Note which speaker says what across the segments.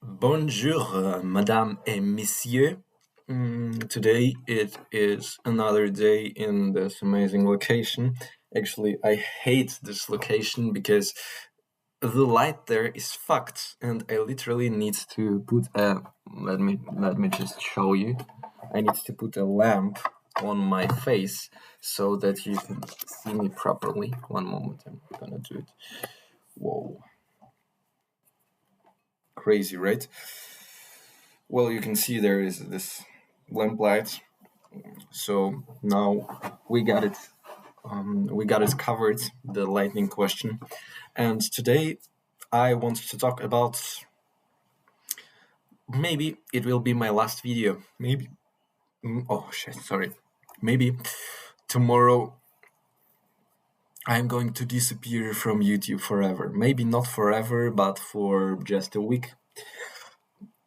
Speaker 1: Bonjour, Madame et Monsieur. Today it is another day in this amazing location. Actually, I hate this location because the light there is fucked, and I literally need to put a. Let me just show you. I need to put a lamp on my face so that you can see me properly. One moment, I'm gonna do it. Whoa, crazy, right? Well, you can see there is this lamplight. So now we got it. We got it covered. The lightning question, and today I want to talk about. Maybe it will be my last video. Maybe. Oh shit! Sorry. Maybe tomorrow I'm going to disappear from YouTube forever. Maybe not forever, but for just a week.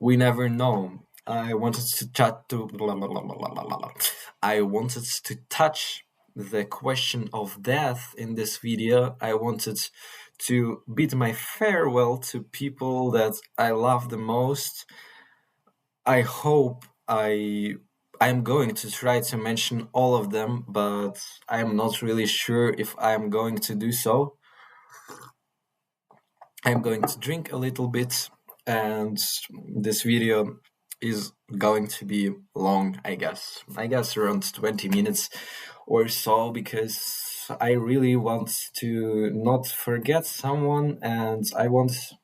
Speaker 1: We never know. I wanted to chat to I wanted to touch the question of death in this video. I wanted to bid my farewell to people that I love the most. I hope I'm going to try to mention all of them, but I'm not really sure if I'm going to do so. I'm going to drink a little bit, and this video is going to be long, I guess. I guess around 20 minutes or so, because I really want to not forget someone, and I want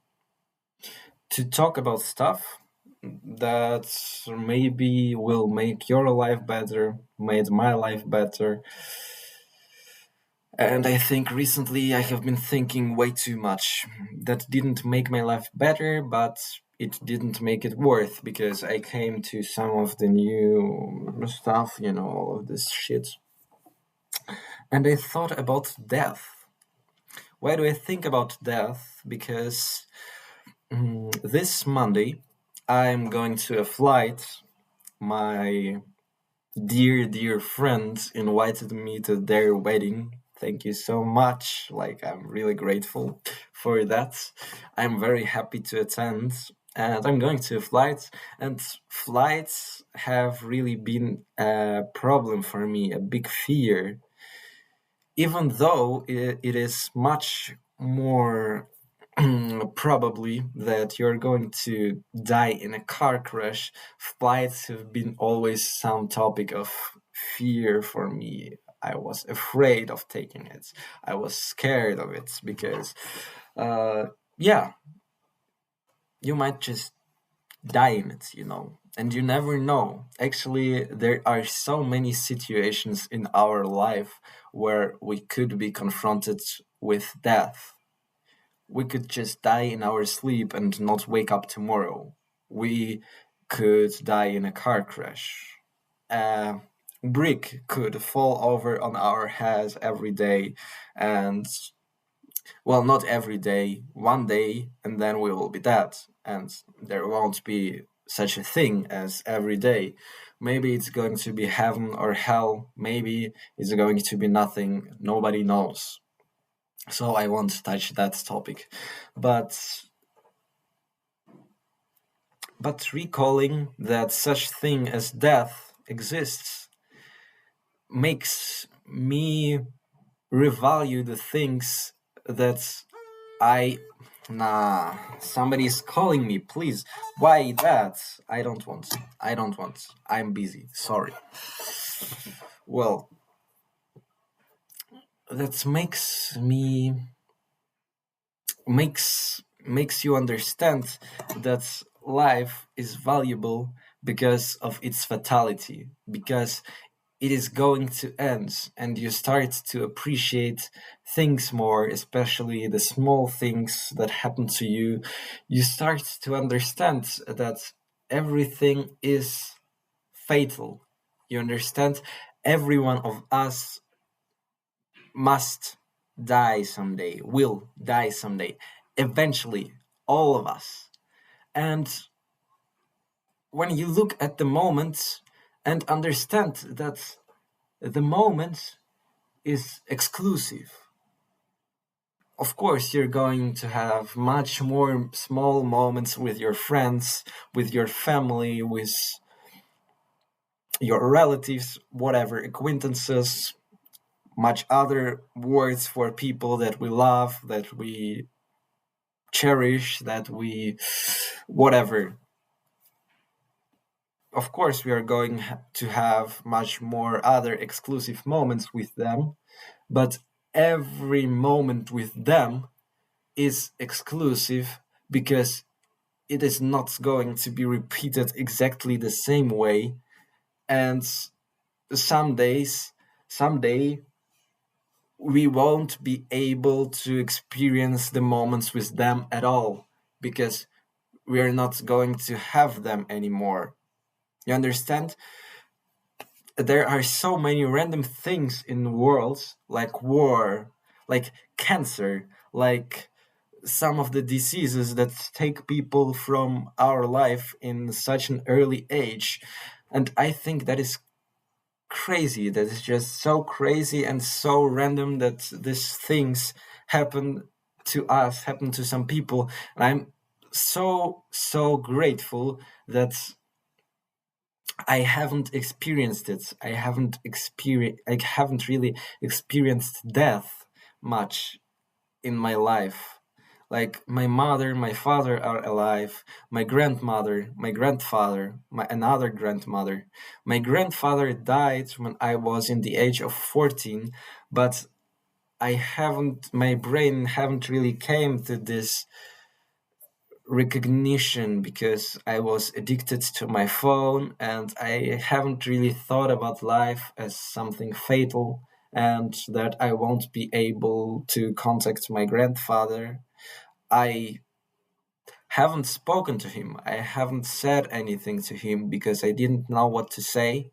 Speaker 1: to talk about stuff that maybe will make your life better, made my life better. And I think recently I have been thinking way too much. That didn't make my life better, but it didn't make it worth, because I came to some of the new stuff, all of this shit. And I thought about death. Why do I think about death? Because this Monday I'm going to a flight. My dear friends invited me to their wedding. Thank you so much. I'm really grateful for that. I'm very happy to attend. And I'm going to a flight, and flights have really been a problem for me, a big fear. Even though it is much more probably that you're going to die in a car crash, flights have been always some topic of fear for me. I was afraid of taking it. I was scared of it because, yeah, you might just die in it, and you never know. Actually, there are so many situations in our life where we could be confronted with death. We could just die in our sleep and not wake up tomorrow. We could die in a car crash. A brick could fall over on our heads every day, and well, not every day, one day, and then we will be dead, and there won't be such a thing as every day. Maybe it's going to be heaven or hell, maybe it's going to be nothing, nobody knows. So I won't touch that topic. But recalling that such thing as death exists makes me revalue the things that I. Nah, somebody's calling me, please. Why that? I don't want. I don't want. I'm busy. Sorry. Well, that makes you understand that life is valuable because of its fatality, because it is going to end, and you start to appreciate things more, especially the small things that happen to you. You start to understand that everything is fatal. You understand every one of us must die someday, will die someday, eventually, all of us. And when you look at the moment and understand that the moment is exclusive, of course, you're going to have much more small moments with your friends, with your family, with your relatives, whatever, acquaintances, much other words for people that we love, that we cherish, that we whatever. Of course, we are going to have much more other exclusive moments with them, but every moment with them is exclusive because it is not going to be repeated exactly the same way. And some days, someday, we won't be able to experience the moments with them at all because we are not going to have them anymore. You understand? There are so many random things in the world, like war, like cancer, like some of the diseases that take people from our life in such an early age. And I think that is crazy. That is just so crazy and so random that these things happen to us, happen to some people. And I'm so grateful that I haven't experienced it. I haven't really experienced death much in my life. Like my mother, my father are alive. My grandmother, my grandfather, my another grandmother. My grandfather died when I was in the age of 14, but I haven't my brain haven't really came to this recognition because I was addicted to my phone and I haven't really thought about life as something fatal and that I won't be able to contact my grandfather. I haven't spoken to him. I haven't said anything to him because I didn't know what to say.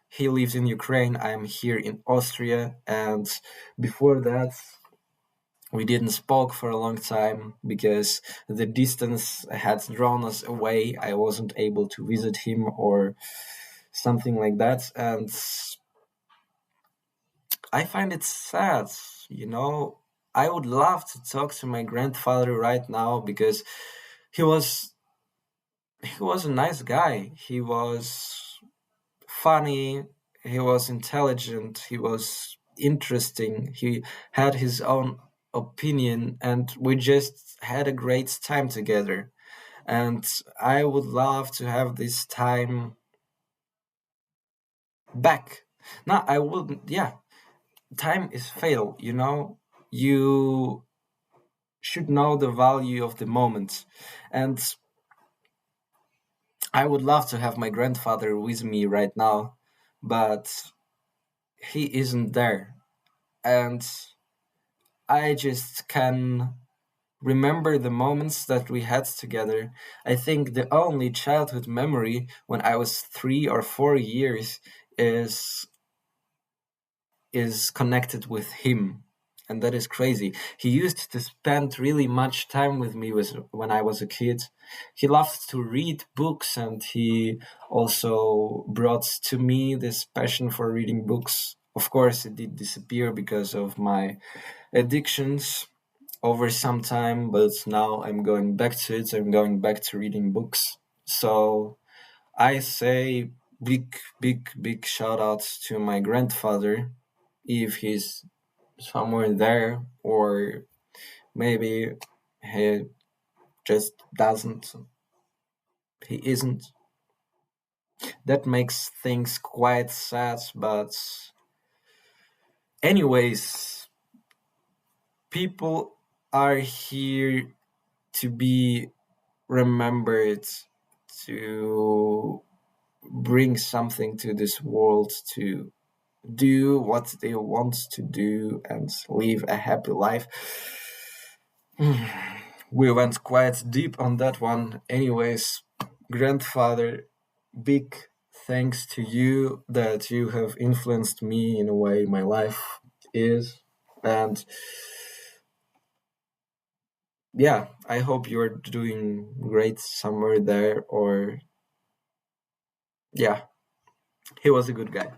Speaker 1: He lives in Ukraine, I'm here in Austria, and before that we didn't spoke for a long time because the distance had drawn us away. I wasn't able to visit him or something like that, and I find it sad, you know. I would love to talk to my grandfather right now because he was he was a nice guy. He was funny, he was intelligent, he was interesting, he had his own opinion, and we just had a great time together. And I would love to have this time back. No, I wouldn't. Yeah, time is fatal, you know? You should know the value of the moment. And I would love to have my grandfather with me right now, but he isn't there. And I just can remember the moments that we had together. I think the only childhood memory when I was 3 or 4 years is is connected with him. And that is crazy. He used to spend really much time with me when I was a kid. He loved to read books and he also brought to me this passion for reading books. Of course, it did disappear because of my addictions over some time, but now I'm going back to it. I'm going back to reading books. So I say big shout out to my grandfather if he's somewhere there, or maybe he just doesn't, he isn't. That makes things quite sad, but anyways, people are here to be remembered, to bring something to this world, to do what they want to do and live a happy life. We went quite deep on that one. Anyways, grandfather, big thanks to you that you have influenced me in a way my life is. And yeah, I hope you're doing great somewhere there, or yeah, he was a good guy.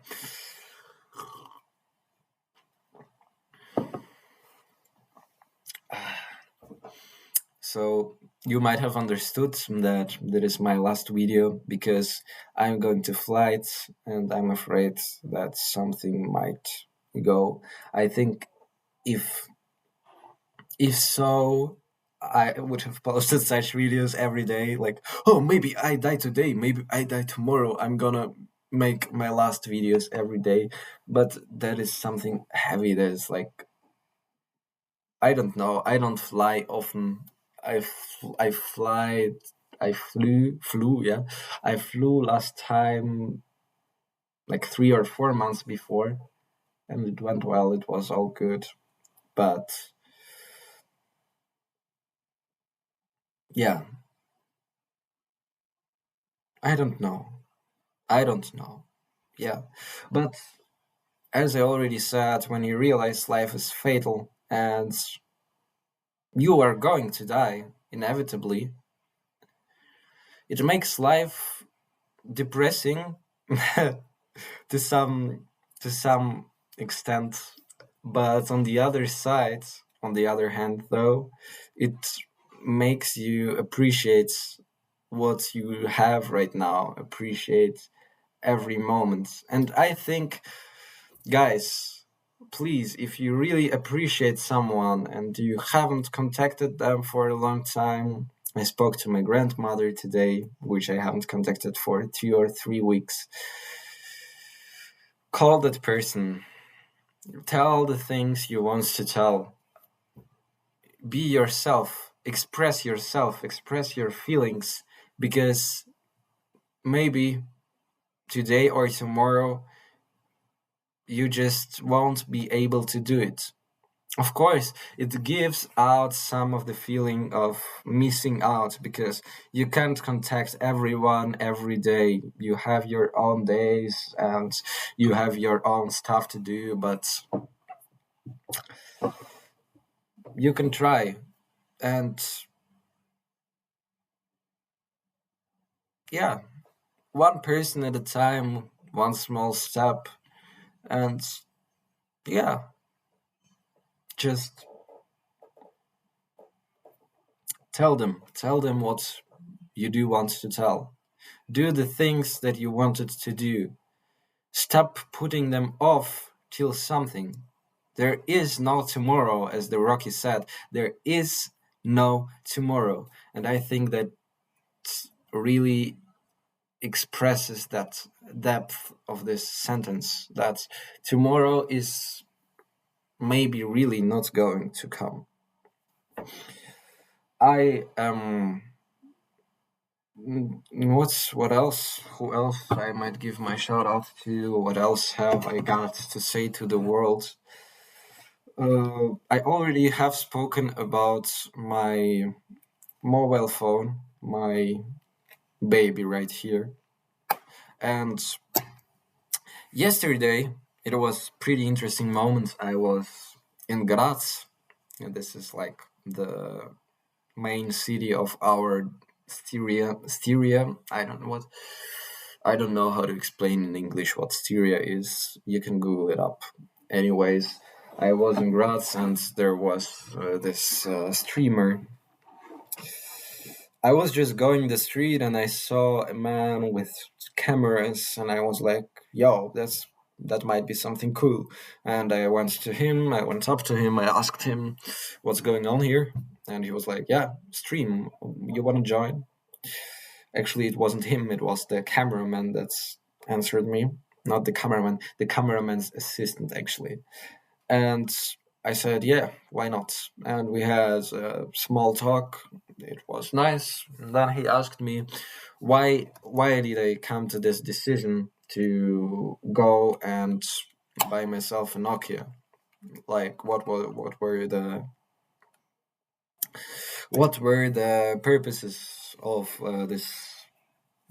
Speaker 1: So you might have understood that that is my last video because I'm going to flight and I'm afraid that something might go. I think if if so, I would have posted such videos every day, like, oh, maybe I die today, maybe I die tomorrow. I'm gonna make my last videos every day. But that is something heavy. That is like, I don't know. I don't fly often. I fly. I flew. Yeah, I flew last time like 3 or 4 months before, and it went well. It was all good. But yeah, I don't know. I don't know. Yeah, but as I already said, when you realize life is fatal and you are going to die inevitably, it makes life depressing to some to some extent. But on the other side, on the other hand, though, it makes you appreciate what you have right now, appreciate every moment. And I think, guys, please, if you really appreciate someone and you haven't contacted them for a long time, I spoke to my grandmother today, which I haven't contacted for 2 or 3 weeks. Call that person, tell the things you want to tell, be yourself, express your feelings, because maybe today or tomorrow you just won't be able to do it. Of course, it gives out some of the feeling of missing out because you can't contact everyone every day. You have your own days and you have your own stuff to do, but you can try. And yeah, one person at a time, one small step. And yeah, just tell them what you do want to tell. Do the things that you wanted to do. Stop putting them off till something. There is no tomorrow, as the Rocky said. There is no tomorrow. And I think that really expresses that depth of this sentence, that tomorrow is maybe really not going to come. I what else? Who else I might give my shout out to? What else have I got to say to the world? I already have spoken about my mobile phone, my baby right here. And yesterday, it was pretty interesting moment. I was in Graz, and this is like the main city of our Styria. I don't know how to explain in English what Styria is. You can Google it up. Anyways, I was in Graz and there was this streamer. I was just going the street and I saw a man with cameras and I was like, yo, that might be something cool. And I went up to him, I asked him what's going on here. And he was like, yeah, stream, you want to join? Actually, it wasn't him, it was the cameraman that answered me. Not the cameraman, the cameraman's assistant, actually. And I said, yeah, why not? And we had a small talk. It was nice. And then he asked me, why did I come to this decision to go and buy myself a Nokia? Like, what were the purposes of this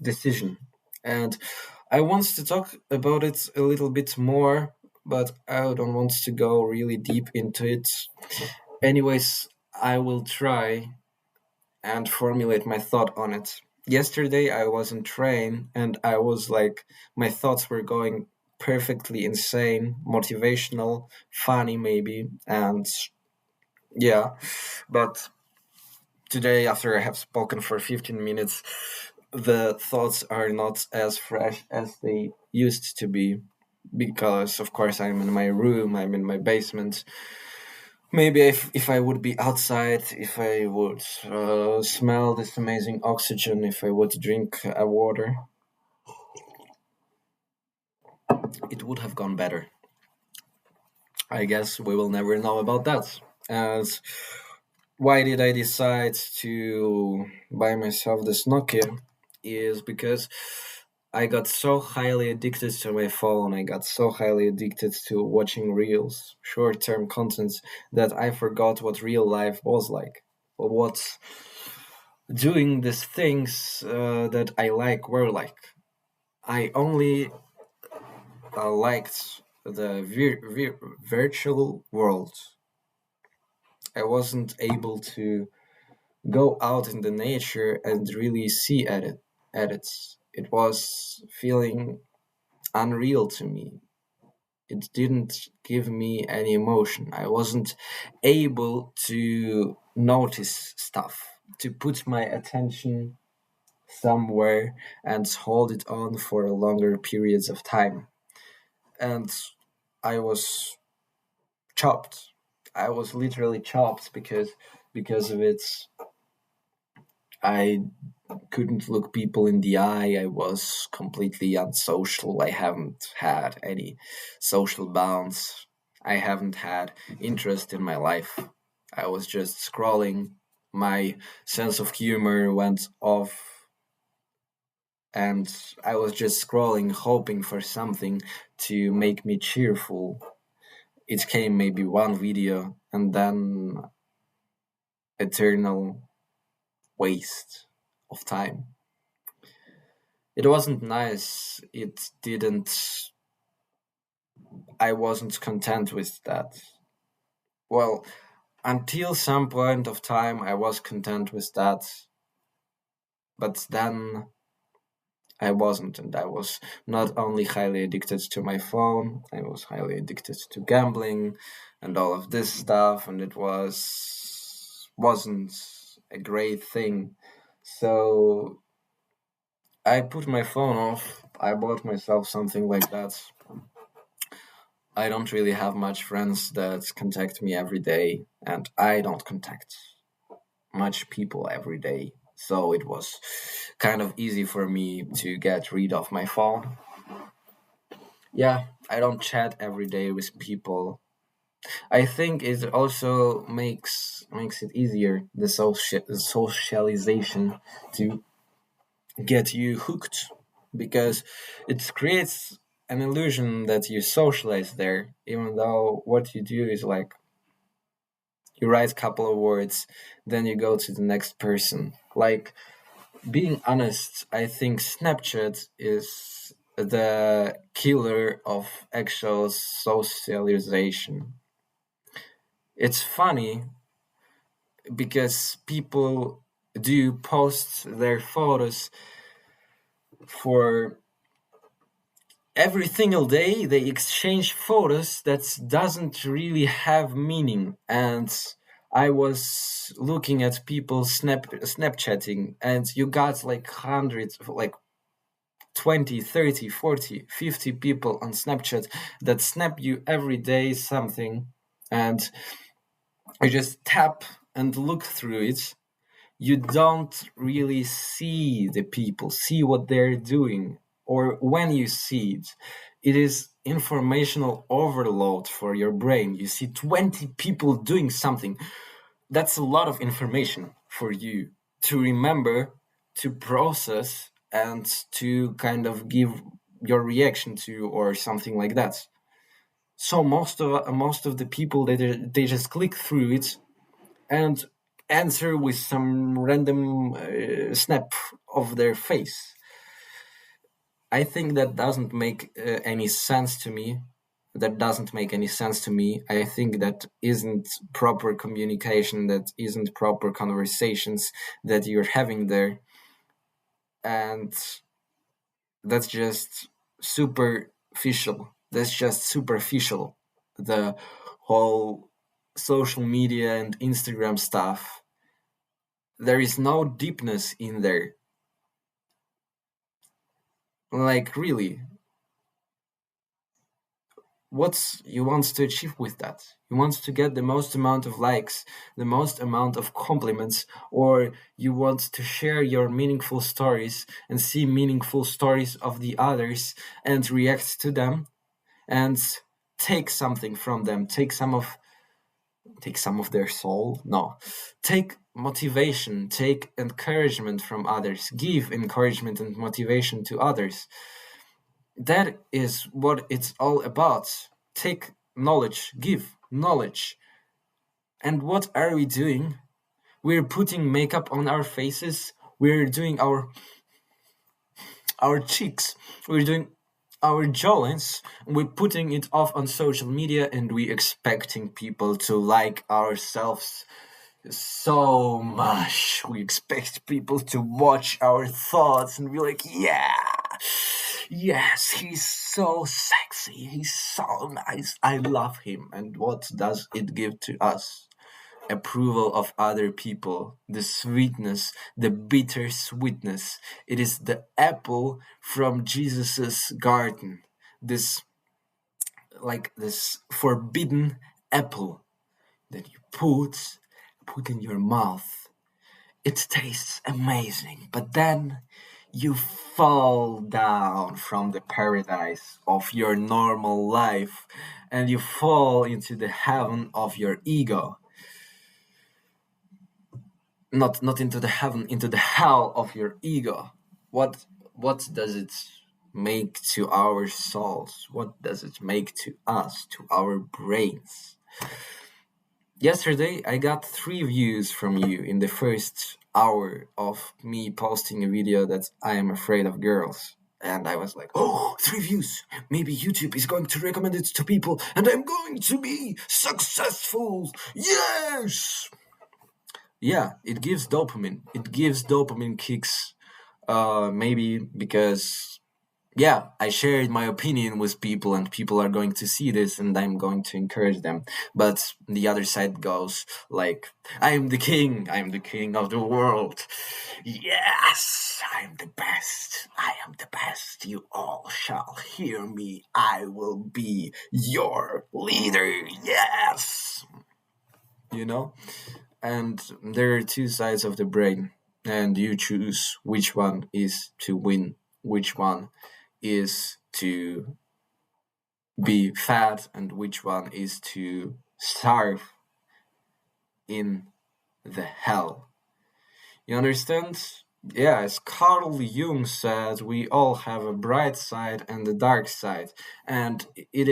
Speaker 1: decision? And I want to talk about it a little bit more, but I don't want to go really deep into it. Anyways, I will try and formulate my thought on it. Yesterday, I was on train and I was like, my thoughts were going perfectly insane, motivational, funny maybe, and yeah, but today, after I have spoken for 15 minutes, the thoughts are not as fresh as they used to be because, of course, I'm in my room, I'm in my basement. Maybe if I would be outside, if I would smell this amazing oxygen, if I would drink water, it would have gone better. I guess we will never know about that. As why did I decide to buy myself this Nokia is because I got so highly addicted to my phone. I got so highly addicted to watching reels, short term contents, that I forgot what real life was like. What doing these things that I like were like. I only liked the virtual world. I wasn't able to go out in the nature and really see at it. It was feeling unreal to me. It didn't give me any emotion. I wasn't able to notice stuff, to put my attention somewhere and hold it on for longer periods of time. And I was chopped. I was literally chopped because of it. I couldn't look people in the eye. I was completely unsocial. I haven't had any social bonds. I haven't had interest in my life. I was just scrolling. My sense of humor went off, and I was just scrolling, hoping for something to make me cheerful. It came maybe one video, and then eternal waste of time. It wasn't nice. It didn't. I wasn't content with that. Well, until some point of time, I was content with that. But then I wasn't. And I was not only highly addicted to my phone, I was highly addicted to gambling and all of this stuff. And it wasn't a great thing. So I put my phone off. I bought myself something like that. I don't really have much friends that contact me every day, and I don't contact much people every day. So it was kind of easy for me to get rid of my phone. Yeah, I don't chat every day with people. I think it also makes it easier the socialization to get you hooked because it creates an illusion that you socialize there, even though what you do is like you write a couple of words, then you go to the next person. Like, being honest, I think Snapchat is the killer of actual socialization. It's funny because people do post their photos for every single day. They exchange photos that doesn't really have meaning. And I was looking at people snapchatting, and you got like hundreds, like 20, 30, 40, 50 people on Snapchat that snap you every day something, and you just tap and look through it. You don't really see the people, see what they're doing, or when you see it, it is informational overload for your brain. You see 20 people doing something. That's a lot of information for you to remember, to process, and to kind of give your reaction to, or something like that. So most of the people, they just click through it and answer with some random snap of their face. I think that doesn't make any sense to me. That doesn't make any sense to me. I think that isn't proper communication, that isn't proper conversations that you're having there. And that's just superficial. That's just superficial. The whole social media and Instagram stuff. There is no deepness in there. Like, really, what you want to achieve with that? You want to get the most amount of likes, the most amount of compliments, or you want to share your meaningful stories and see meaningful stories of the others and react to them and take something from them, take some of their soul? No. Take motivation, take encouragement from others, give encouragement and motivation to others. That is what it's all about. Take knowledge, give knowledge. And what are we doing? We're putting makeup on our faces, we're doing our cheeks, we're doing our jawlines, we're putting it off on social media, and we expecting people to like ourselves so much. We expect people to watch our thoughts and be like, yeah, yes, he's so sexy, he's so nice, I love him. And what does it give to us? Approval of other people, the sweetness, the bitter sweetness. It is the apple from Jesus's garden. This, like this forbidden apple that you put in your mouth. It tastes amazing, but then you fall down from the paradise of your normal life and you fall into the heaven of your ego. Not into the heaven, into the hell of your ego. What does it make to our souls? What does it make to us, to our brains? Yesterday, I got 3 views from you in the first hour of me posting a video that I am afraid of girls. And I was like, oh, 3 views. Maybe YouTube is going to recommend it to people and I'm going to be successful. Yes! Yeah, it gives dopamine. It gives dopamine kicks. Maybe because yeah, I shared my opinion with people and people are going to see this and I'm going to encourage them. But the other side goes like, I'm the king of the world. Yes, I'm the best. I am the best. You all shall hear me. I will be your leader. Yes. You know? And there are 2 sides of the brain, and you choose which one is to win, which one is to be fat, and which one is to starve in the hell. You understand? Yeah, as Carl Jung said, we all have a bright side and a dark side, and it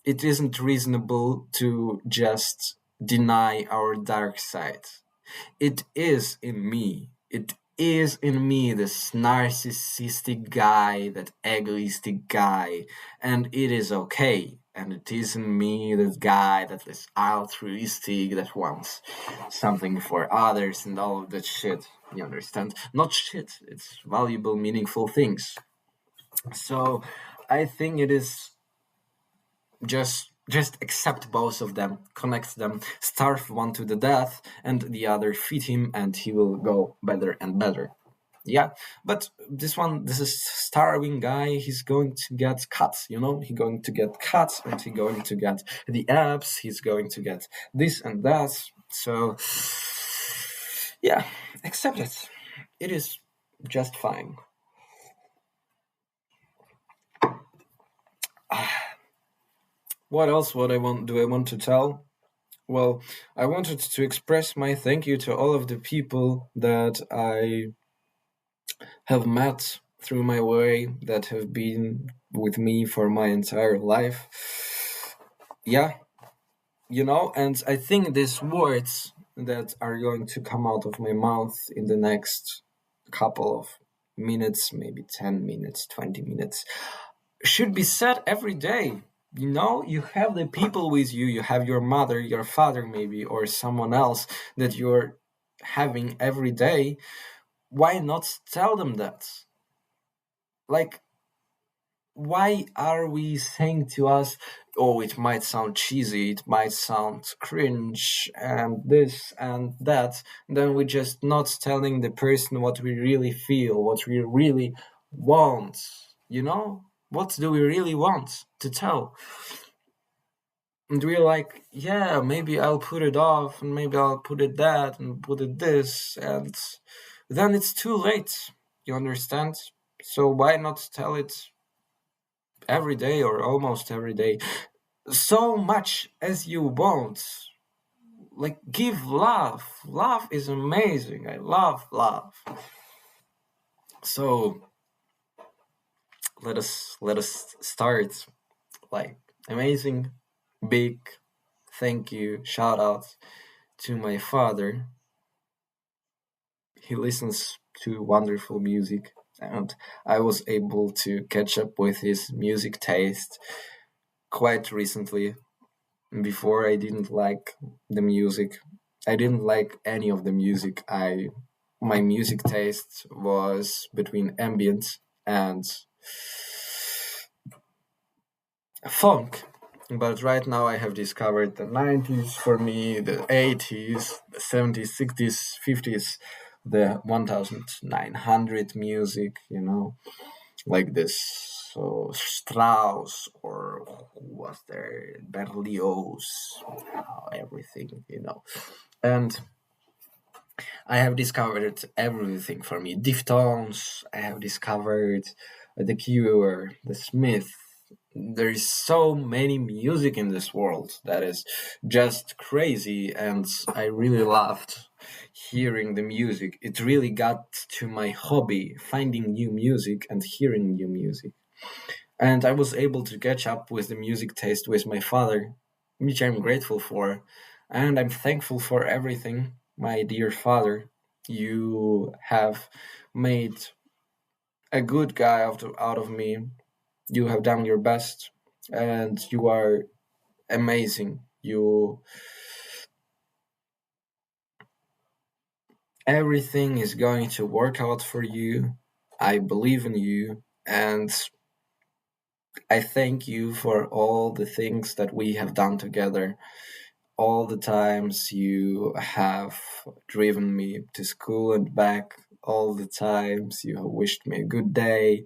Speaker 1: isn't reasonable to just deny our dark side. It is in me. It is in me, this narcissistic guy, that egoistic guy, and it is okay. And it is in me, this guy that is altruistic, that wants something for others and all of that shit. You understand? Not shit, it's valuable, meaningful things. So I think it is just accept both of them, connect them, starve one to the death and the other feed him and he will go better and better. Yeah, but this is starving guy, he's going to get cuts, he's going to get cuts and he's going to get the abs, he's going to get this and that. So yeah, accept it. It is just fine. What else I want to tell? Well, I wanted to express my thank you to all of the people that I have met through my way, that have been with me for my entire life. Yeah, and I think these words that are going to come out of my mouth in the next couple of minutes, maybe 10 minutes, 20 minutes, should be said every day. You have the people with you, you have your mother, your father, maybe, or someone else that you're having every day. Why not tell them that? Like, why are we saying to us, oh, it might sound cheesy, it might sound cringe, and this and that, then we're just not telling the person what we really feel, what we really want, you know? What do we really want to tell? And we're like, yeah, maybe I'll put it off, and maybe I'll put it that, and put it this, and then it's too late, you understand? So why not tell it every day or almost every day, so much as you want? Like, give love. Love is amazing. I love love. So let us start. Like, amazing, big thank you, shout out to my father. He listens to wonderful music, and I was able to catch up with his music taste quite recently. Before, I didn't like the music. I didn't like any of the music. I My music taste was between ambient and funk. But right now I have discovered the 90s for me, the 80s, the 70s, 60s, 50s, the 1900 music, like this. So Strauss, or who was there, Berlioz, everything. And I have discovered everything for me. Deftones, I have discovered The Cure, The Smith. There is so many music in this world that is just crazy, and I really loved hearing the music. It really got to my hobby, finding new music and hearing new music. And I was able to catch up with the music taste with my father, which I'm grateful for. And I'm thankful for everything, my dear father. You have made a good guy out of me. You have done your best, and you are amazing. Everything is going to work out for you. I believe in you, and I thank you for all the things that we have done together, all the times you have driven me to school and back, all the times you have wished me a good day.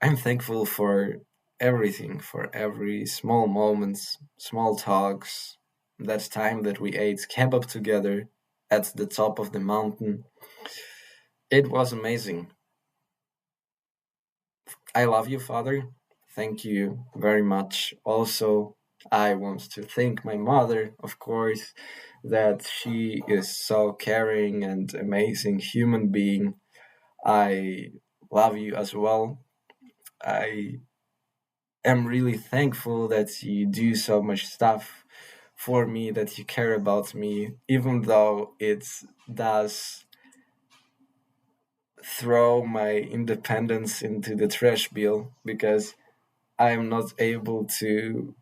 Speaker 1: I'm thankful for everything, for every small moments, small talks, that time that we ate kebab together at the top of the mountain. It was amazing. I love you, Father. Thank you very much. Also, I want to thank my mother, of course, that she is so caring and amazing human being. I love you as well. I am really thankful that you do so much stuff for me, that you care about me, even though it does throw my independence into the trash bill, because I'm not able to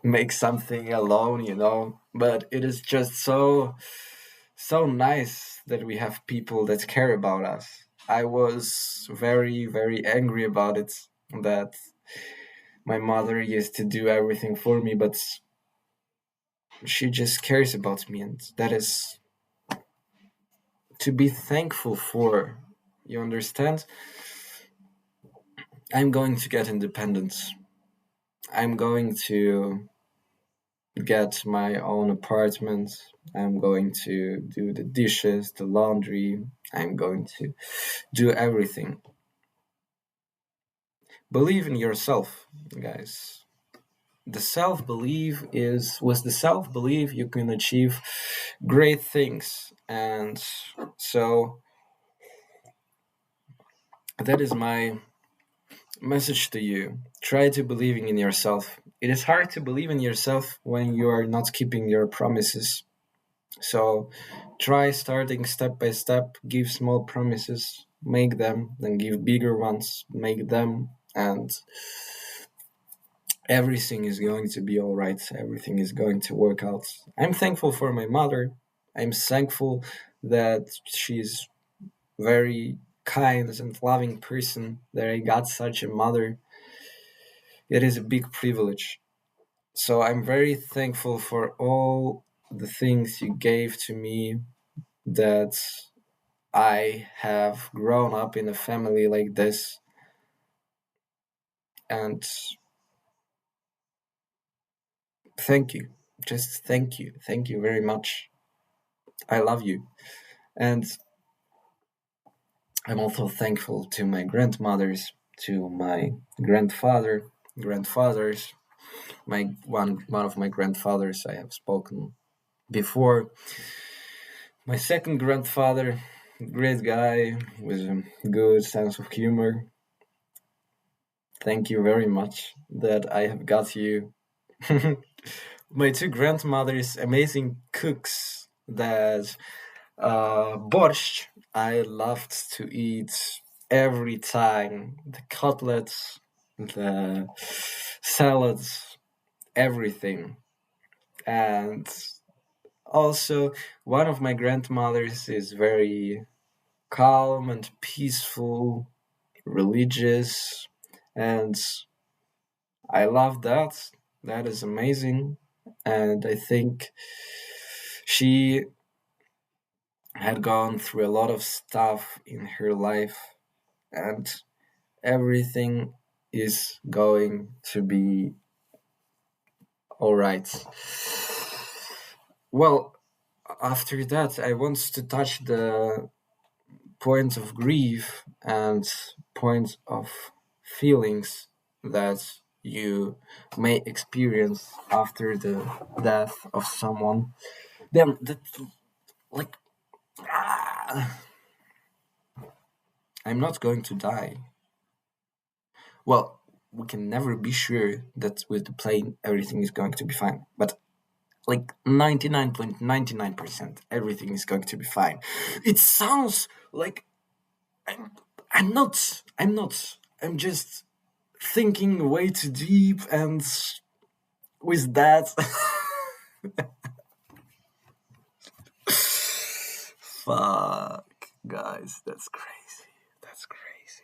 Speaker 1: make something alone. But it is just so nice that we have people that care about us. I was very, very angry about it, that my mother used to do everything for me, but she just cares about me, and that is to be thankful for. You understand? I'm going to get independence. I'm going to get my own apartment. I'm going to do the dishes, the laundry. I'm going to do everything. Believe in yourself, guys. The self-belief is With the self-belief you can achieve great things. And so that is my message to you. Try to believing in yourself. It is hard to believe in yourself when you are not keeping your promises. So try starting step by step, give small promises, make them, then give bigger ones, make them, and everything is going to be all right. Everything is going to work out. I'm thankful for my mother. I'm thankful that she's very kind and loving person, that I got such a mother. It is a big privilege. So I'm very thankful for all the things you gave to me, that I have grown up in a family like this. And thank you. Just thank you. Thank you very much. I love you. And I'm also thankful to my grandmothers, to my grandfathers. One of my grandfathers I have spoken before. My second grandfather, great guy with a good sense of humor. Thank you very much that I have got you. My two grandmothers, amazing cooks, that borscht I loved to eat every time. The cutlets, the salads, everything. And also, one of my grandmothers is very calm and peaceful, religious, and I love that. That is amazing. And I think she had gone through a lot of stuff in her life, and everything is going to be all right. Well, after that, I want to touch the points of grief and points of feelings that you may experience after the death of someone. Then, that, like, ah, I'm not going to die. Well, we can never be sure that with the plane everything is going to be fine, but like 99.99% everything is going to be fine. It sounds like I'm, I'm just thinking way too deep, and with that, fuck, guys, that's crazy. That's crazy.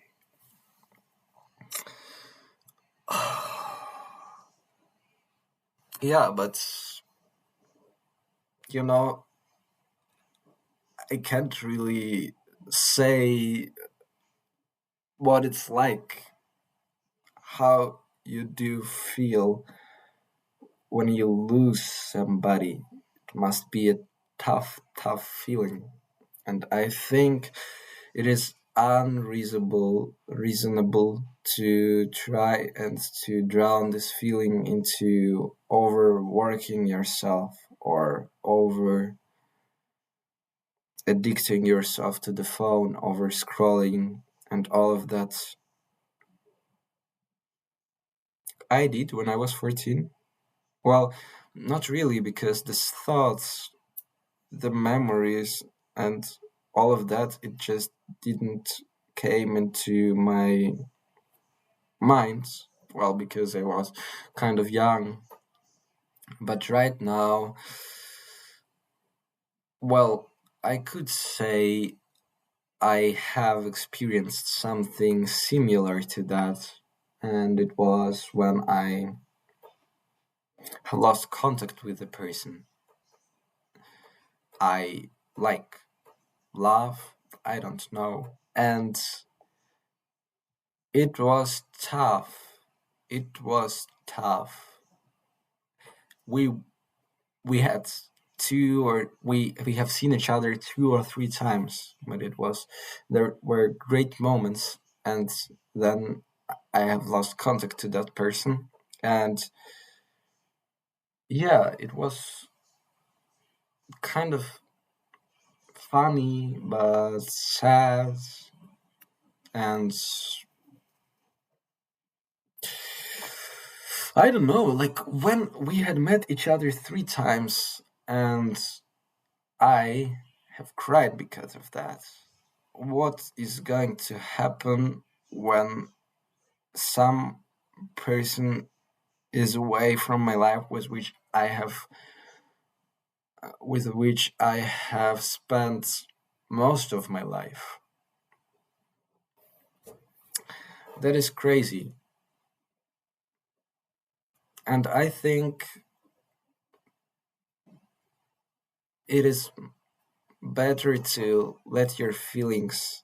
Speaker 1: Yeah, but you know, I can't really say what it's like, how you do feel when you lose somebody. It must be a tough feeling. And I think it is reasonable to try and to drown this feeling into overworking yourself, or over addicting yourself to the phone, over scrolling, and all of that. I did when I was 14. Well, not really, because the thoughts, the memories, and all of that, it just didn't came into my mind. Well, because I was kind of young. But right now, well, I could say I have experienced something similar to that, and it was when I lost contact with a person I like, love, I don't know. And it was tough. It was tough. We we had we have seen each other 2 or 3 times, but it was there were great moments, and then I have lost contact to that person, and yeah, it was kind of funny but sad, and I don't know, like when we had met each other 3 times, and I have cried because of that. What is going to happen when some person is away from my life, with which I have spent most of my life? That is crazy. And I think it is better to let your feelings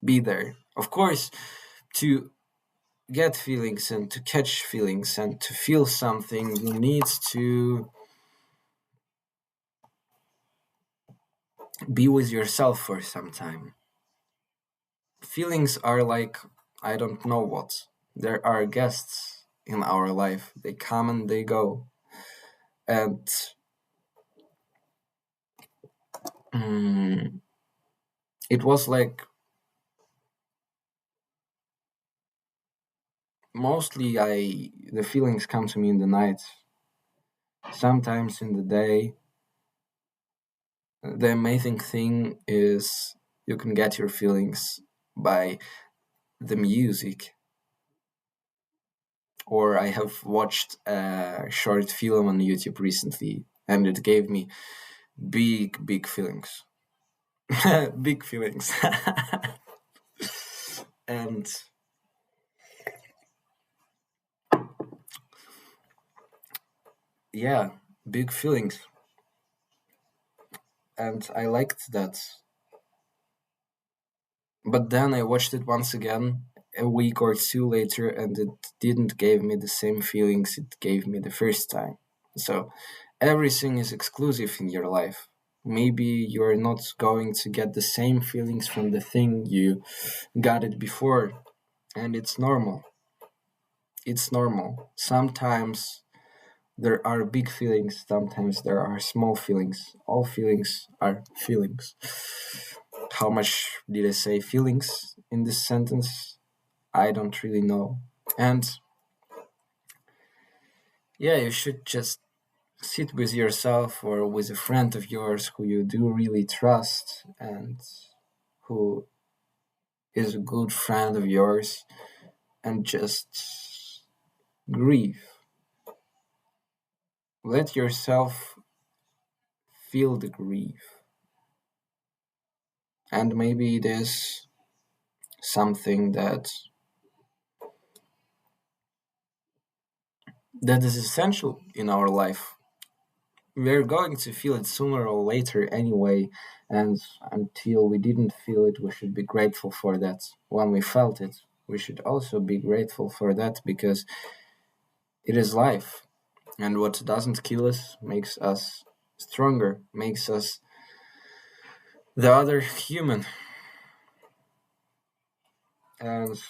Speaker 1: be there. Of course, to get feelings and to catch feelings and to feel something, you need to be with yourself for some time. Feelings are like, I don't know what. There are guests in our life. They come and they go. And mm, it was like mostly the feelings come to me in the night. Sometimes in the day. The amazing thing is you can get your feelings by the music. Or I have watched a short film on YouTube recently, and it gave me big feelings. Big feelings. And yeah, big feelings. And I liked that. But then I watched it once again a week or two later, and it didn't give me the same feelings it gave me the first time. So everything is exclusive in your life. Maybe you're not going to get the same feelings from the thing you got it before, and it's normal. It's normal. Sometimes there are big feelings, sometimes there are small feelings. All feelings are feelings. How much did I say feelings in this sentence? I don't really know. And yeah, you should just sit with yourself or with a friend of yours who you do really trust and who is a good friend of yours and just grieve. Let yourself feel the grief. And maybe it is something that is essential in our life. We're going to feel it sooner or later anyway, and until we didn't feel it, we should be grateful for that. When we felt it, we should also be grateful for that because it is life, and what doesn't kill us makes us stronger, makes us the other human, and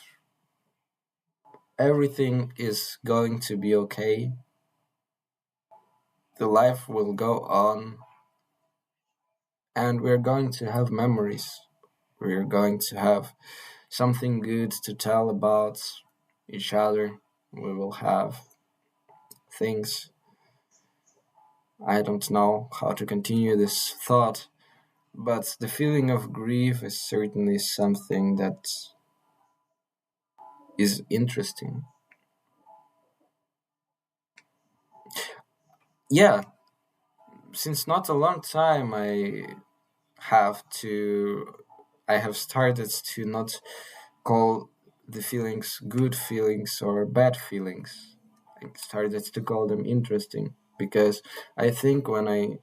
Speaker 1: everything is going to be okay. The life will go on, and we're going to have memories. We're going to have something good to tell about each other. We will have things. I don't know how to continue this thought, but the feeling of grief is certainly something that is interesting. Yeah, since not a long time, have to. I have started to not call the feelings good feelings or bad feelings. I started to call them interesting because I think when I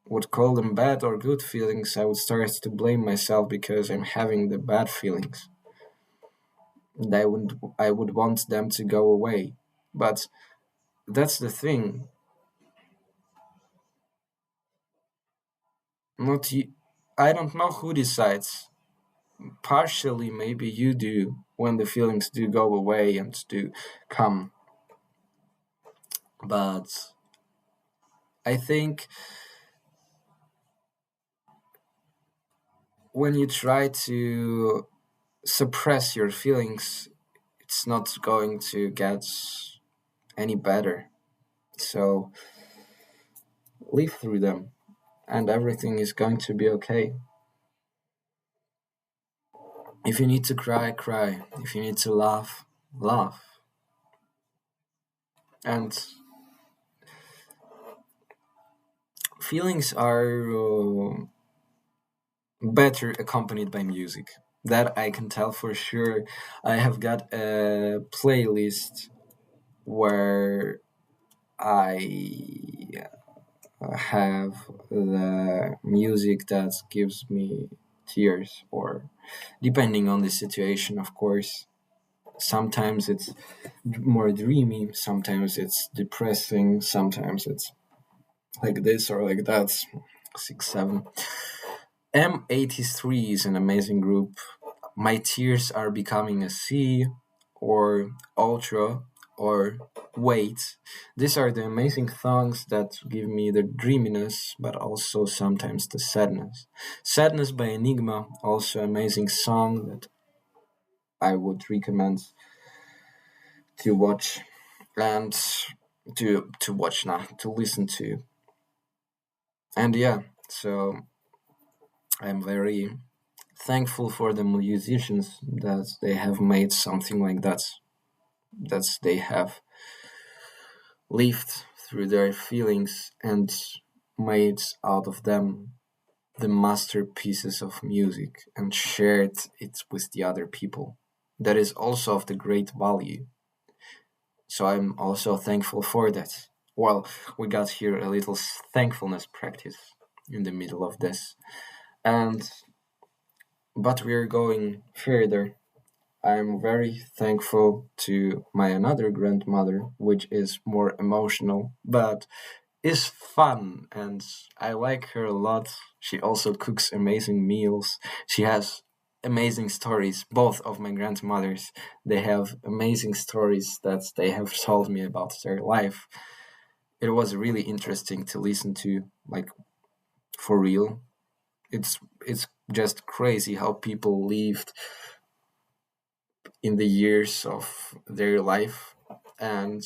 Speaker 1: would call them bad or good feelings, I would start to blame myself because I'm having the bad feelings. And I would want them to go away. But that's the thing. Not you, I don't know who decides. Partially, maybe you do when the feelings do go away and do come. But I think when you try to suppress your feelings, it's not going to get any better. So live through them, and everything is going to be okay. If you need to cry, cry. If you need to laugh, laugh. And feelings are better accompanied by music. That I can tell for sure. I have got a playlist where I have the music that gives me tears, or depending on the situation, of course. Sometimes it's more dreamy, sometimes it's depressing, sometimes it's like this or like that. 6 7. M83 is an amazing group. My Tears Are Becoming a Sea, or Ultra, or Wait. These are the amazing songs that give me the dreaminess, but also sometimes the sadness. Sadness by Enigma, also amazing song that I would recommend to watch and to watch now, to listen to. And yeah, so I'm very thankful for the musicians that they have made something like that they have lived through their feelings and made out of them the masterpieces of music and shared it with the other people. That is also of the great value. So I'm also thankful for that. Well, we got here a little thankfulness practice in the middle of this. And but we're going further. I'm very thankful to my another grandmother, which is more emotional, but is fun, and I like her a lot. She also cooks amazing meals. She has amazing stories. Both of my grandmothers, they have amazing stories that they have told me about their life. It was really interesting to listen to, like, for real. It's just crazy how people lived in the years of their life, and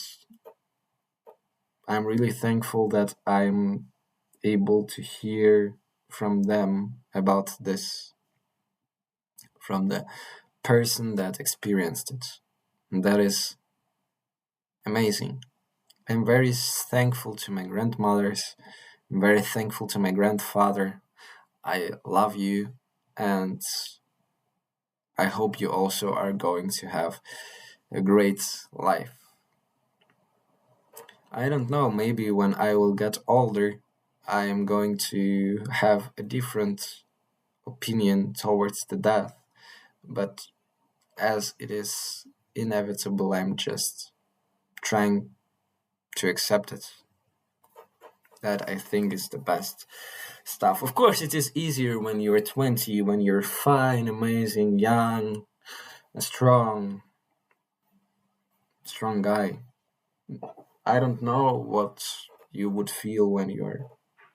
Speaker 1: I'm really thankful that I'm able to hear from them about this, from the person that experienced it. And that is amazing. I'm very thankful to my grandmothers. I'm very thankful to my grandfather. I love you, and I hope you also are going to have a great life. I don't know, maybe when I will get older, I am going to have a different opinion towards the death. But as it is inevitable, I'm just trying to accept it. That I think is the best stuff. Of course, it is easier when you're 20, when you're fine, amazing, young, a strong guy. I don't know what you would feel when you're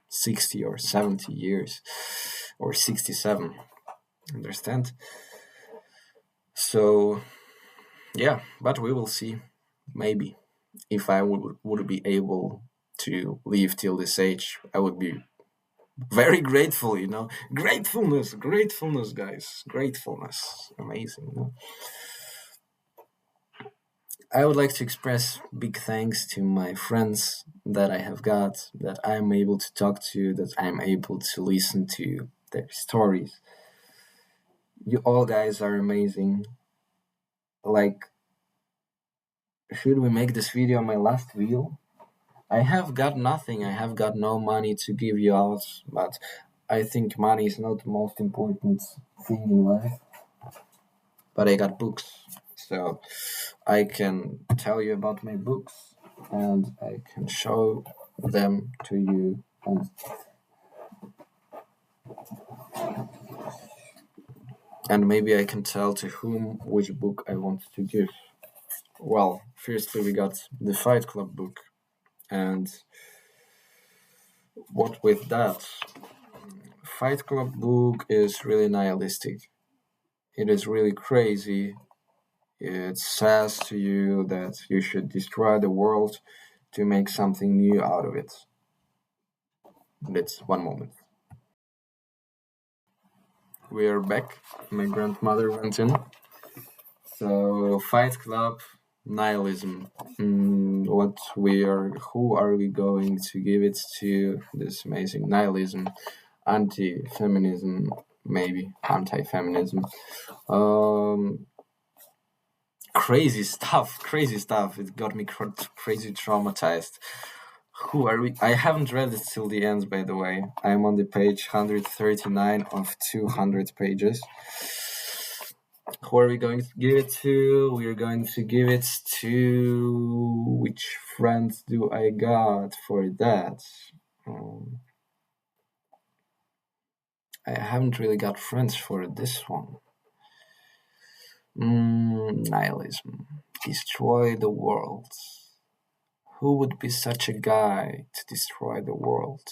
Speaker 1: 60 or 70 years or 67. Understand? So, yeah, but we will see. Maybe if I would be able to live till this age, I would be very grateful, Gratefulness, guys. Gratefulness. Amazing. I would like to express big thanks to my friends that I have got, that I'm able to talk to, that I'm able to listen to their stories. You all guys are amazing. Like, should we make this video my last reel? I have got nothing. I have got no money to give you out, but I think money is not the most important thing in life. But I got books, so I can tell you about my books and I can show them to you. And maybe I can tell to whom which book I want to give. Well, firstly, we got the Fight Club book, and what with that? Fight Club book is really nihilistic. It is really crazy. It says to you that you should destroy the world to make something new out of it. That's one moment. We are back. My grandmother went in. So, Fight Club, nihilism. Who are we going to give it to? This amazing nihilism, anti-feminism, maybe anti-feminism. Crazy stuff. It got me crazy traumatized. Who are we? I haven't read it till the end, by the way. I'm on the page 139 of 200 pages. Who are we going to give it to? We're going to give it to... Which friends do I got for that? I haven't really got friends for this one. Nihilism. Destroy the world. Who would be such a guy to destroy the world?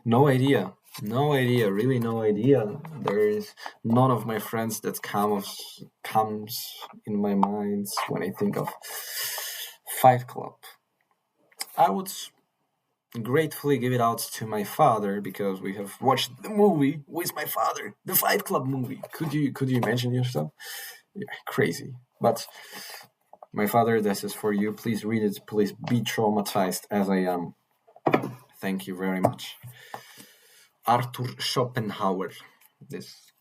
Speaker 1: No idea. Really no idea. There is none of my friends that comes in my mind when I think of Fight Club. I would gratefully give it out to my father because we have watched the movie with my father, the Fight Club movie. Could you imagine yourself? Yeah, crazy. But my father, this is for you. Please read it. Please be traumatized as I am. Thank you very much. Arthur Schopenhauer. This.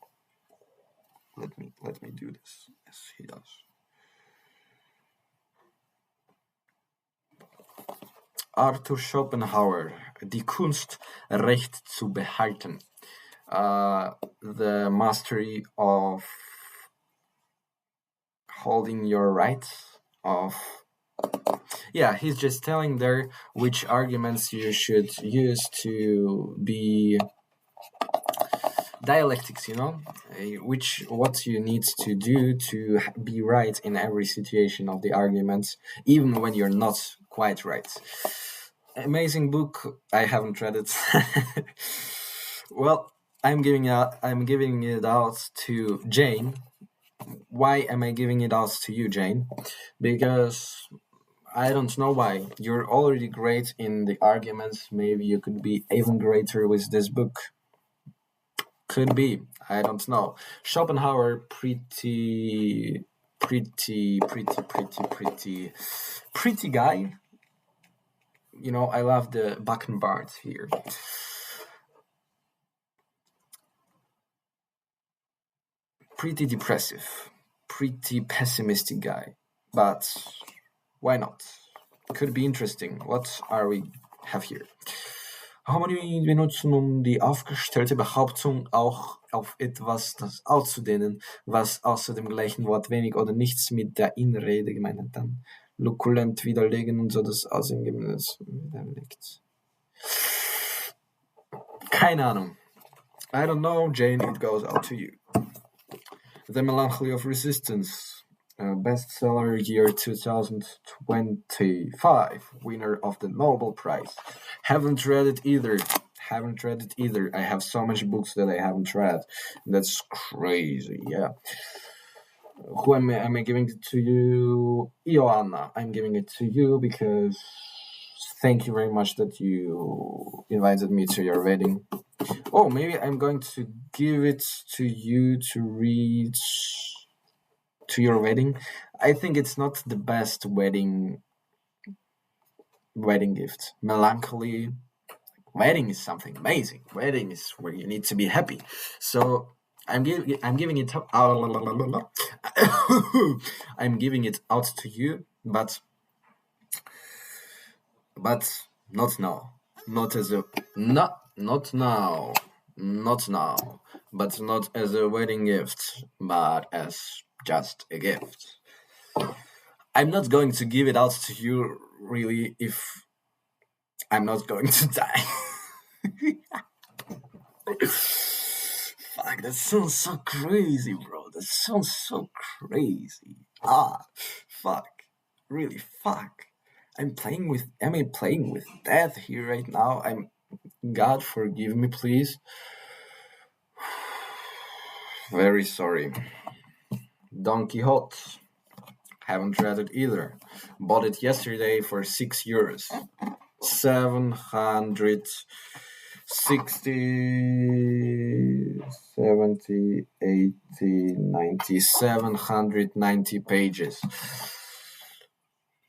Speaker 1: Let me do this. Yes, he does. Arthur Schopenhauer. Die Kunst, Recht zu behalten. The mastery of holding your rights. Yeah, he's just telling there which arguments you should use to be dialectics, what you need to do to be right in every situation of the arguments, even when you're not quite right. Amazing book. I haven't read it. Well, I'm giving it out to Jane. Why am I giving it out to you, Jane? Because I don't know why. You're already great in the arguments. Maybe you could be even greater with this book. Could be. I don't know. Schopenhauer, pretty guy. I love the Backenbart here. Pretty depressive. Pretty pessimistic guy. But why not? Could be interesting. What are we have here? Harmonie benutzen, um die aufgestellte Behauptung auch auf etwas das auszudehnen, was außer dem gleichen Wort wenig oder nichts mit der Inrede gemeint hat, dann lukulent widerlegen und so das Aussehen widerlegt. Keine Ahnung. I don't know, Jane, it goes out to you. The Melancholy of Resistance. Bestseller year 2025, winner of the Nobel Prize. Haven't read it either. I have so much books that I haven't read. That's crazy, yeah. Who am I giving it to you? Ioanna. I'm giving it to you because thank you very much that you invited me to your wedding. Oh, maybe I'm going to give it to you to read to your wedding. I think it's not the best wedding gift. Melancholy. Wedding is something amazing. Wedding is where you need to be happy. So I'm giving it I'm giving it out to you, but not now. Not now. But not as a wedding gift, but as just a gift. I'm not going to give it out to you, really, if I'm not going to die. Fuck, that sounds so crazy, bro. That sounds so crazy. Fuck. Really, fuck. Am I playing with death here right now? God forgive me, please. Very sorry. Don Quixote. Haven't read it either. Bought it yesterday for €6. 760, 70, 80, 90, 790 pages.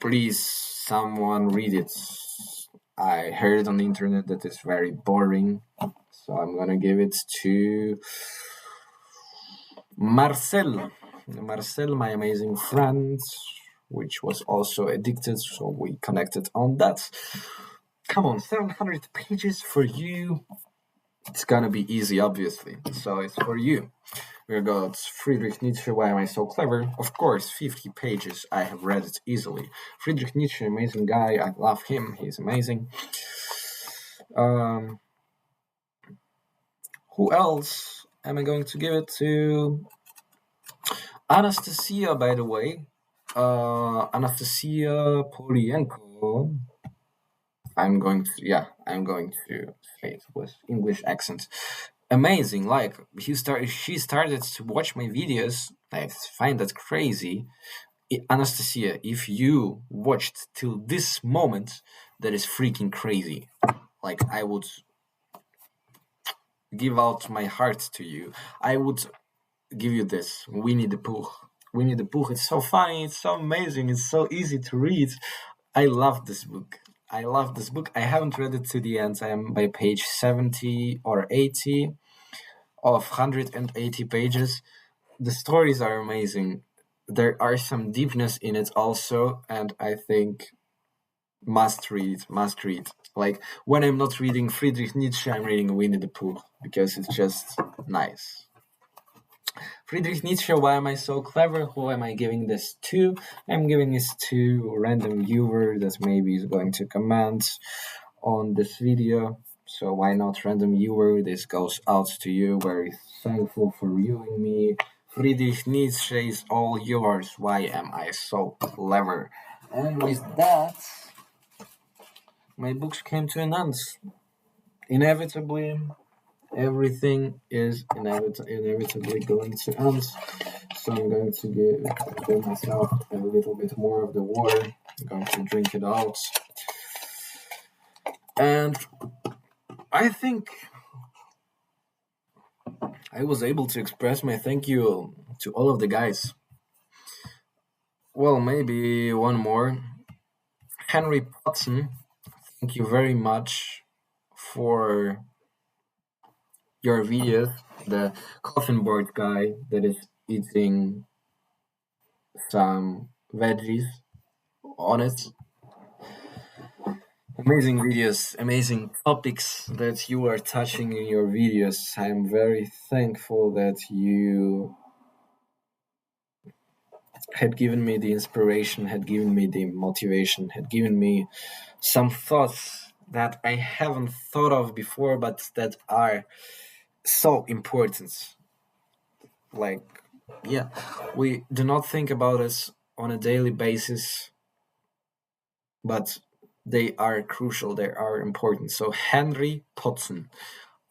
Speaker 1: Please, someone read it. I heard on the internet that it's very boring, so I'm gonna give it to Marcel. Marcel, my amazing friend, which was also addicted, so we connected on that. Come on, 700 pages for you. It's gonna be easy, obviously. So it's for you. We got Friedrich Nietzsche, Why Am I So Clever? Of course, 50 pages. I have read it easily. Friedrich Nietzsche, amazing guy. I love him. He's amazing. Um, who else am I going to give it to? Anastasia, by the way. Anastasia Polienko. I'm going to say it with English accent. Amazing. Like she started to watch my videos. I find that crazy. Anastasia, if you watched till this moment, that is freaking crazy. Like I would give out my heart to you. I would give you this Winnie the Pooh. Winnie the Pooh. It's so funny. It's so amazing. It's so easy to read. I love this book. I love this book. I haven't read it to the end. I am by page 70 or 80 of 180 pages. The stories are amazing. There are some deepness in it also, and I think must read, must read. Like when I'm not reading Friedrich Nietzsche, I'm reading Winnie the Pooh because it's just nice. Friedrich Nietzsche, Why Am I So Clever? Who am I giving this to? I'm giving this to a random viewer that maybe is going to comment on this video. So why not random viewer? This goes out to you. Very thankful for viewing me. Friedrich Nietzsche is all yours. Why am I so clever? And with that, my books came to an end. Inevitably, everything is inevitably going to end. So I'm going to give myself a little bit more of the water. I'm going to drink it out. And I think I was able to express my thank you to all of the guys. Well, maybe one more. Henry Potson, thank you very much for your videos. The coffin board guy that is eating some veggies on it. Amazing videos, amazing topics that you are touching in your videos. I am very thankful that you had given me the inspiration, had given me the motivation, had given me some thoughts that I haven't thought of before, but that are so important. Like, yeah, we do not think about it on a daily basis, but they are crucial, they are important. So, Henry Potson,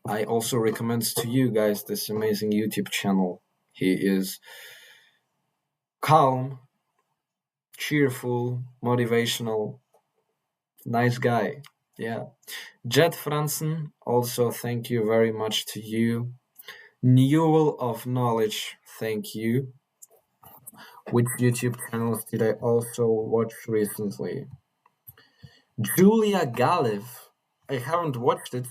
Speaker 1: I also recommend to you guys this amazing YouTube channel. He is calm, cheerful, motivational, nice guy. Yeah. Jet Franzen, also thank you very much to you. Newell of Knowledge, thank you. Which YouTube channels did I also watch recently? Julia Galev. I haven't watched it,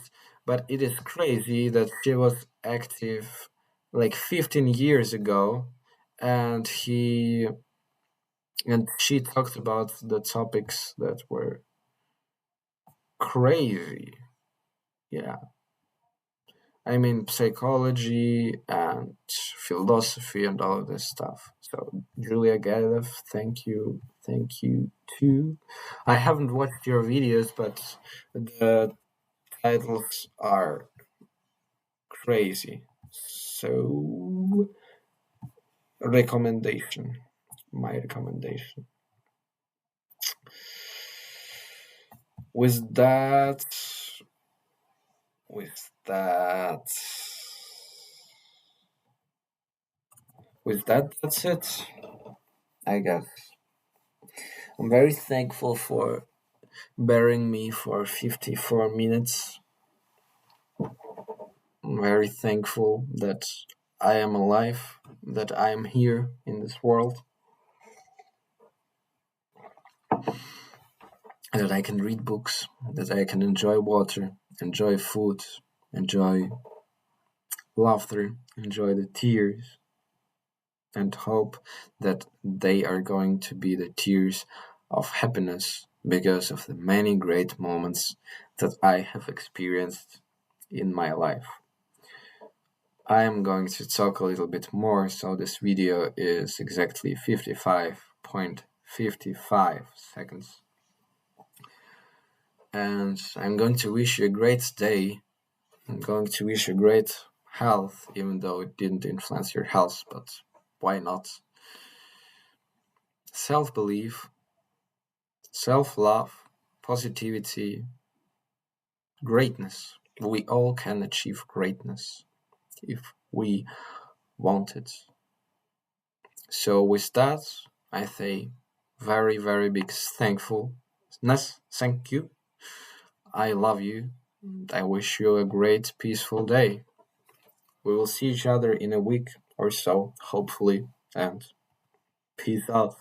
Speaker 1: but it is crazy that she was active like 15 years ago, and she talked about the topics that were crazy. Yeah. I mean, psychology and philosophy and all of this stuff. So, Julia Galev, thank you. Thank you too. I haven't watched your videos, but the titles are crazy. So, recommendation. My recommendation. With that, with that, that's it, I guess. I'm very thankful for bearing me for 54 minutes. I'm very thankful that I am alive, that I am here in this world. that I can read books, that I can enjoy water, enjoy food, enjoy laughter, enjoy the tears, and hope that they are going to be the tears of happiness because of the many great moments that I have experienced in my life. I am going to talk a little bit more, so this video is exactly 55.55 seconds. And I'm going to wish you a great day. I'm going to wish you great health, even though it didn't influence your health, but why not? Self belief, self love, positivity, greatness. We all can achieve greatness if we want it. So, with that, I say very, very big thankfulness. Thank you. I love you. I wish you a great, peaceful day. We will see each other in a week or so, hopefully, and peace out.